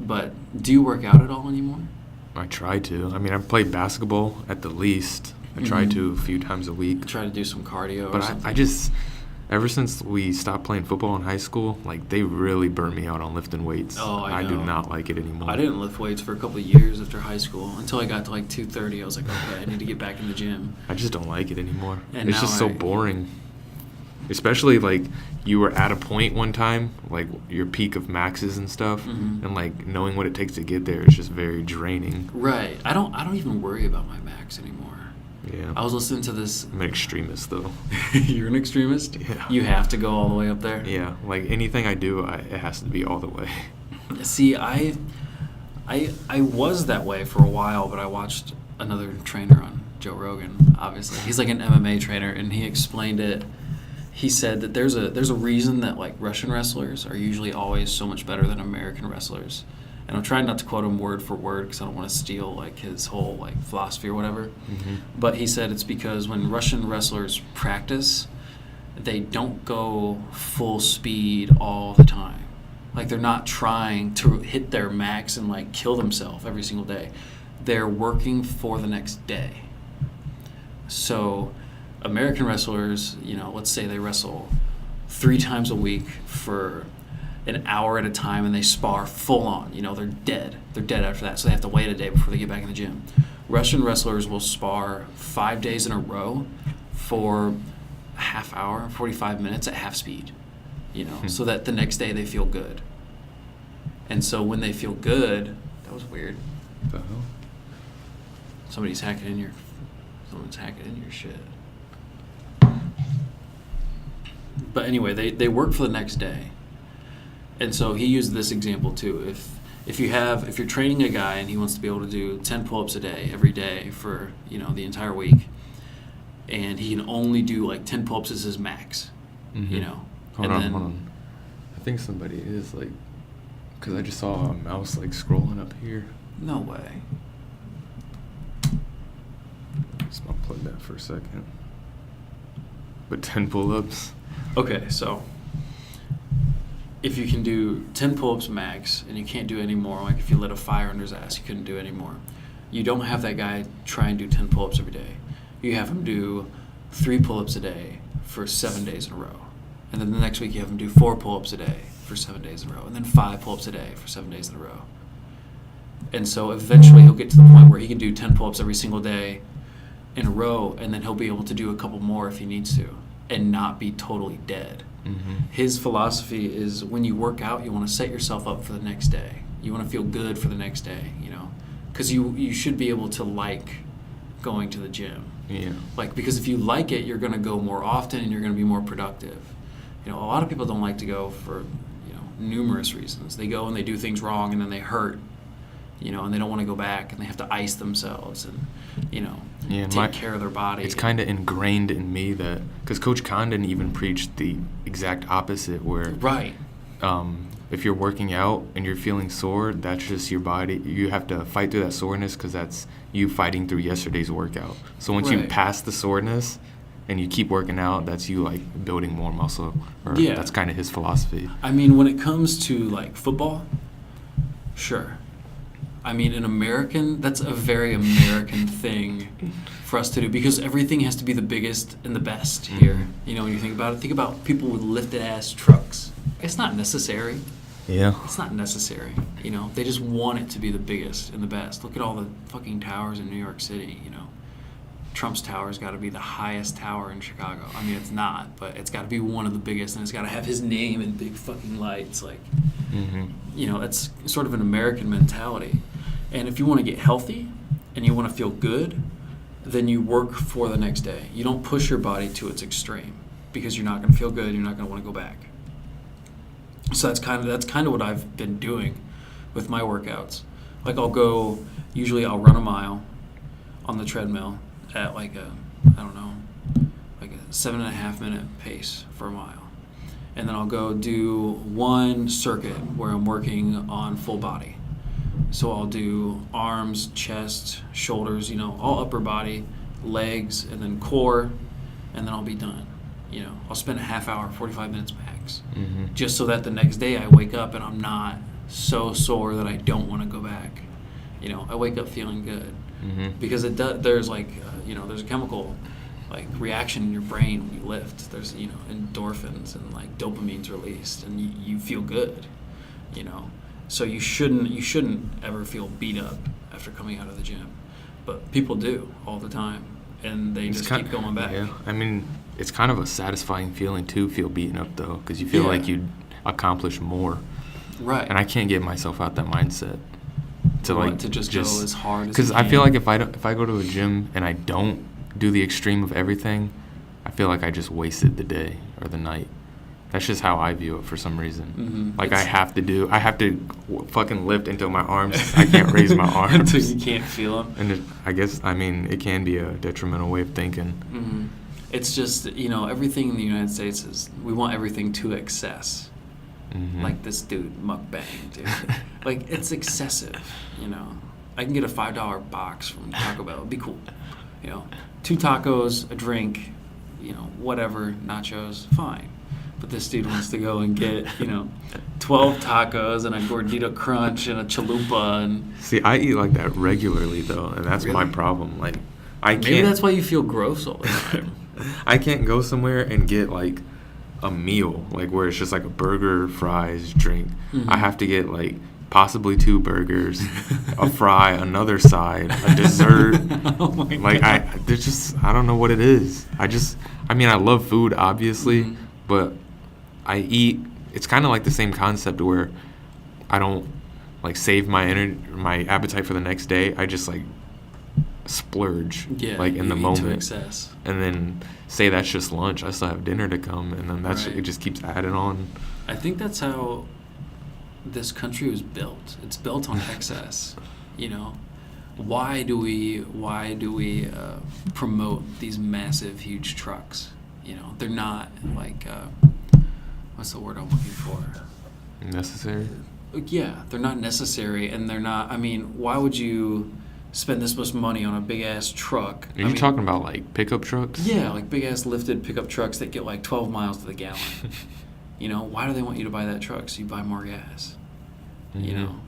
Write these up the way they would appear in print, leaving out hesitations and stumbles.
But do you work out at all anymore? I try to. I mean, I play basketball at the least. I try to a few times a week. Try to do some cardio But or something? I just, ever since we stopped playing football in high school, like, they really burned me out on lifting weights. Oh, I know. do not like it anymore. I didn't lift weights for a couple of years after high school until I got to like 230. I was like, okay, I need to get back in the gym. I just don't like it anymore. And it's just so boring. Especially, like, you were at a point one time, like, your peak of maxes and stuff, and, like, knowing what it takes to get there is just very draining. Right. I don't even worry about my max anymore. Yeah. I was listening to this. I'm an extremist, though. You're an extremist? Yeah. You have to go all the way up there? Yeah. Like, anything I do, it has to be all the way. See, I was that way for a while, but I watched another trainer on Joe Rogan, obviously. He's like an MMA trainer, and he explained it. He said that there's a reason that like Russian wrestlers are usually always so much better than American wrestlers. And I'm trying not to quote him word for word because I don't want to steal like his whole like philosophy or whatever. But he said it's because when Russian wrestlers practice, they don't go full speed all the time. Like they're not trying to hit their max and like kill themselves every single day. They're working for the next day. So American wrestlers, let's say they wrestle 3 times a week for an hour at a time and they spar full on. They're dead. They're dead after that, so they have to wait a day before they get back in the gym. Russian wrestlers will spar 5 days in a row for a half hour, 45 minutes at half speed, so that the next day they feel good. And so when they feel good, that was weird. What the hell? Someone's hacking in your shit. But anyway, they work for the next day. And so he used this example too. If you're training a guy and he wants to be able to do 10 pull-ups a day every day for, the entire week, and he can only do like 10 pull-ups as his max, Hold on. I think somebody is like, because I just saw a mouse like scrolling up here. No way. Just unplug that for a second. But 10 pull-ups. Okay, so if you can do 10 pull-ups max and you can't do any more, like if you lit a fire under his ass, you couldn't do any more. You don't have that guy try and do 10 pull-ups every day. You have him do 3 pull-ups a day for 7 days in a row. And then the next week you have him do 4 pull-ups a day for 7 days in a row. And then 5 pull-ups a day for 7 days in a row. And so eventually he'll get to the point where he can do 10 pull-ups every single day in a row, and then he'll be able to do a couple more if he needs to and not be totally dead. His philosophy is when you work out, you want to set yourself up for the next day. You want to feel good for the next day, because you should be able to like going to the gym. Yeah. Like, because if you like it, you're going to go more often and you're going to be more productive. A lot of people don't like to go for, numerous reasons. They go and they do things wrong and then they hurt, and they don't want to go back and they have to ice themselves and, take care of their body. It's kind of ingrained in me that, because Coach Condon even preached the exact opposite where right. If you're working out and you're feeling sore, that's just your body. You have to fight through that soreness because that's you fighting through yesterday's workout. So once you pass the soreness and you keep working out, that's you like building more muscle. Yeah. That's kind of his philosophy. I mean, when it comes to like football, sure. I mean, that's a very American thing for us to do because everything has to be the biggest and the best here. When you think about people with lifted ass trucks. It's not necessary. Yeah. It's not necessary. They just want it to be the biggest and the best. Look at all the fucking towers in New York City, Trump's tower's got to be the highest tower in Chicago. I mean, it's not, but it's got to be one of the biggest, and it's got to have his name in big fucking lights. Like, that's sort of an American mentality. And if you want to get healthy and you want to feel good, then you work for the next day. You don't push your body to its extreme because you're not going to feel good. You're not going to want to go back. So that's kind of what I've been doing with my workouts. Like I'll run a mile on the treadmill at like a 7.5 minute pace for a mile. And then I'll go do one circuit where I'm working on full body. So I'll do arms, chest, shoulders, all upper body, legs, and then core, and then I'll be done. I'll spend a half hour, 45 minutes max, just so that the next day I wake up and I'm not so sore that I don't want to go back. I wake up feeling good because it does. There's like there's a chemical like reaction in your brain when you lift. There's endorphins and like dopamine's released, and you feel good. So you shouldn't ever feel beat up after coming out of the gym, but people do all the time, and they just keep going back. Yeah, I mean, it's kind of a satisfying feeling to feel beaten up though, because you feel like you accomplish more. Right. And I can't get myself out that mindset to just go as hard as because you I can. feel like if I go to a gym and I don't do the extreme of everything, I feel like I just wasted the day or the night. That's just how I view it for some reason. Like I have to fucking lift until my arms, I can't raise my arms. Until you can't feel them. And I guess, it can be a detrimental way of thinking. It's just, everything in the United States is, we want everything to excess. Like this dude, mukbang, dude. Like, it's excessive, I can get a $5 box from Taco Bell. It'd be cool. 2 tacos, a drink, whatever, nachos, fine. But this dude wants to go and get, 12 tacos and a gordita crunch and a chalupa. And see, I eat like that regularly, though, and that's my problem. Like, I can't. Maybe that's why you feel gross all the time. I can't go somewhere and get, like, a meal, like, where it's just, like, a burger, fries, drink. I have to get, like, possibly 2 burgers, a fry, another side, a dessert. Oh my like, God. there's just, I don't know what it is. I love food, obviously, but I eat, it's kind of like the same concept where I don't, like, save my appetite for the next day. I just, like, splurge, like, in the moment. To excess. And then say that's just lunch. I still have dinner to come, and then it just keeps adding on. I think that's how this country was built. It's built on excess. Why do we promote these massive, huge trucks? They're not like what's the word I'm looking for? Necessary? Yeah, they're not necessary, and they're not. Why would you spend this much money on a big ass truck? Are you talking about like pickup trucks? Yeah, like big ass lifted pickup trucks that get like 12 miles to the gallon. Why do they want you to buy that truck? So you buy more gas. And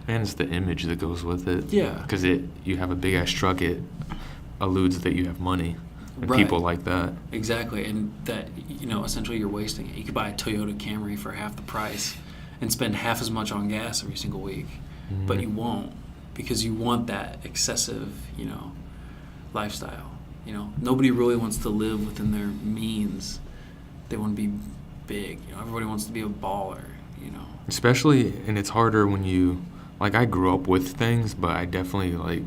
it's the image that goes with it. Yeah. Because you have a big ass truck, it alludes that you have money. And Right. people like that. Exactly, and that essentially you're wasting it. You could buy a Toyota Camry for half the price and spend half as much on gas every single week, but you won't because you want that excessive, lifestyle. Nobody really wants to live within their means. They want to be big. Everybody wants to be a baller. Especially, and it's harder when you, like, I grew up with things, but I definitely, like,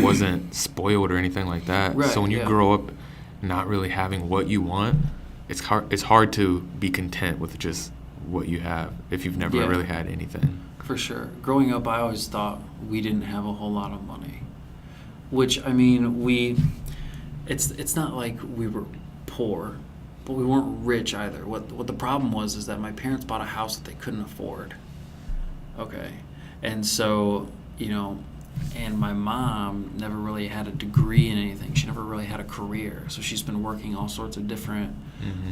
wasn't spoiled or anything like that. Right, so when you grow up not really having what you want, it's hard to be content with just what you have if you've never really had anything. For sure. Growing up, I always thought we didn't have a whole lot of money, which it's not like we were poor, but we weren't rich either. What the problem was is that my parents bought a house that they couldn't afford. Okay, and so and my mom never really had a degree in anything. She never really had a career. So she's been working all sorts of different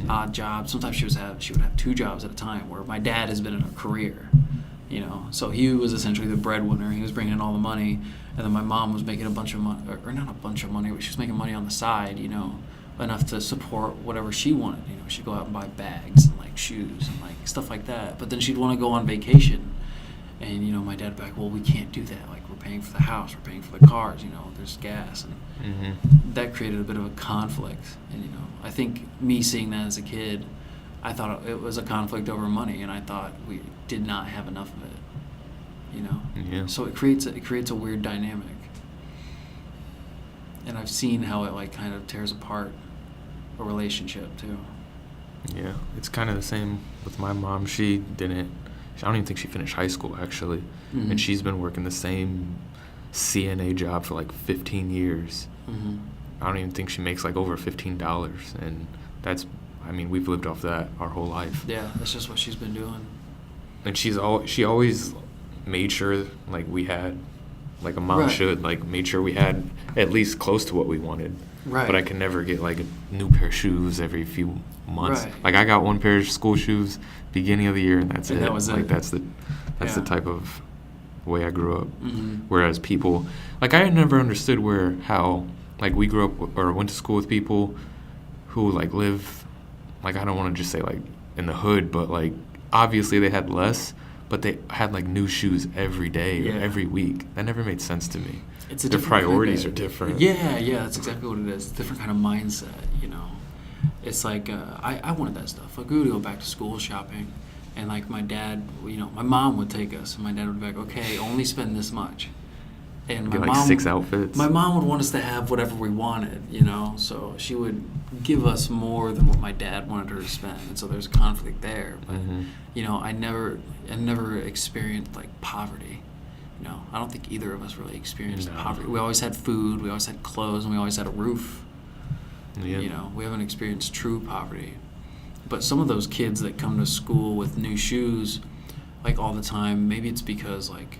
odd jobs. Sometimes she would have 2 jobs at a time, where my dad has been in a career. So he was essentially the breadwinner. He was bringing in all the money, and then my mom was making a bunch of money, or not a bunch of money, but she was making money on the side, enough to support whatever she wanted. She'd go out and buy bags and like shoes and like stuff like that. But then she'd want to go on vacation, and my dad would be like, well, we can't do that. Like, we're paying for the house, we're paying for the cars. There's gas, and that created a bit of a conflict. And I think me seeing that as a kid, I thought it was a conflict over money, and I thought we did not have enough of it. Yeah. So it creates a weird dynamic. And I've seen how it like kind of tears apart a relationship too. Yeah, it's kind of the same with my mom. I don't even think she finished high school, actually. And she's been working the same CNA job for like 15 years. I don't even think she makes like over $15. And we've lived off that our whole life. Yeah, that's just what she's been doing. And she always made sure, like, we had, like a mom should, like, made sure we had at least close to what we wanted. Right. But I could never get, like, a new pair of shoes every few months. Right. Like, I got one pair of school shoes beginning of the year, and that's it. That was like, it. That's That's the Yeah. type of way I grew up. Mm-hmm. Whereas people, like, I never understood how, like, we grew up or went to school with people who, like, live, like, I don't want to just say, like, in the hood, but, like, obviously they had less, but they had, like, new shoes every day or every week. That never made sense to me. It's a Their different priorities are different. Yeah, that's exactly what it is. Different kind of mindset, you know. It's like, I wanted that stuff. Like, we would go back to school shopping, and, like, my dad, you know, my mom would take us, and my dad would be like, okay, only spend this much. And my Get, like, mom, 6 outfits. My mom would want us to have whatever we wanted, you know, so she would give us more than what my dad wanted her to spend, and so there's conflict there. But, you know, I never experienced, like, poverty. You know, I don't think either of us really experienced poverty. We always had food, we always had clothes, and we always had a roof. Yeah. You know, we haven't experienced true poverty. But some of those kids that come to school with new shoes, like, all the time, maybe it's because, like,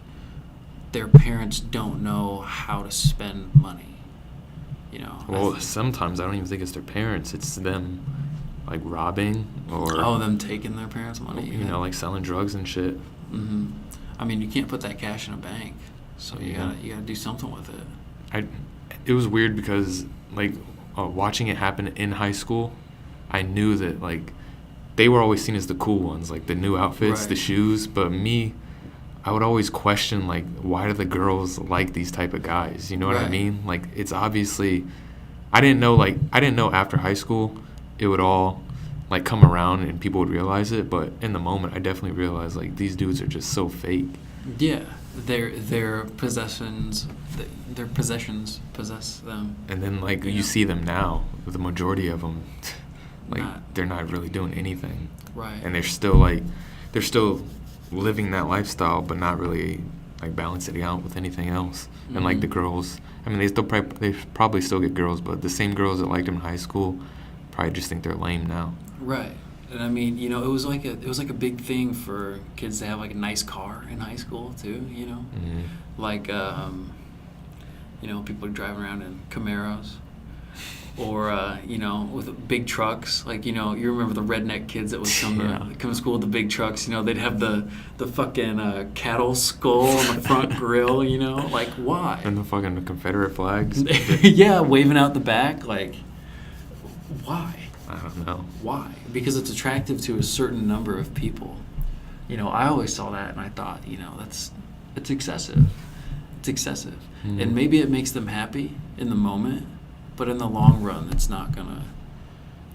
their parents don't know how to spend money. You know. Well, sometimes I don't even think it's their parents. It's them, like, robbing or them taking their parents' money. You know, like, selling drugs and shit. Mm-hmm. I mean, you can't put that cash in a bank, so you gotta do something with it. It was weird because, like, watching it happen in high school, I knew that, like, they were always seen as the cool ones, like the new outfits, the shoes. But me, I would always question, like, why do the girls like these type of guys? You know what I mean? Like, it's obviously, I didn't know after high school it would all, like, come around and people would realize it. But in the moment, I definitely realized, like, these dudes are just so fake. Yeah, their possessions possess them. And then, like, you see them now, the majority of them, like, they're not really doing anything. Right. And they're still living that lifestyle, but not really, like, balancing it out with anything else. And, like, the girls, I mean, they probably still get girls, but the same girls that liked them in high school probably just think they're lame now. Right. And I mean, you know, it was like a big thing for kids to have, like, a nice car in high school too, you know. Like, you know, people are driving around in Camaros, or you know, with big trucks. Like, you know, you remember the redneck kids that would come to school with the big trucks. You know, they'd have the fucking cattle skull on the front grill. You know, like, why? And the fucking Confederate flags. Yeah, waving out the back. Like, why? I don't know. Why? Because it's attractive to a certain number of people. You know, I always saw that and I thought, you know, it's excessive. It's excessive. And maybe it makes them happy in the moment, but in the long run, it's not gonna,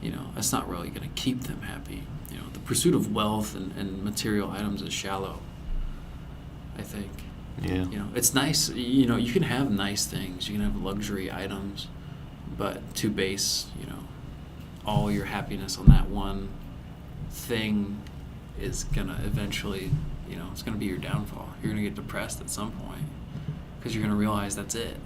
you know, it's not really gonna keep them happy. You know, the pursuit of wealth and material items is shallow, I think. Yeah. You know, it's nice, you know, you can have nice things, you can have luxury items, but to base, you know, all your happiness on that one thing is gonna eventually, you know, it's gonna be your downfall. You're gonna get depressed at some point because you're gonna realize that's it.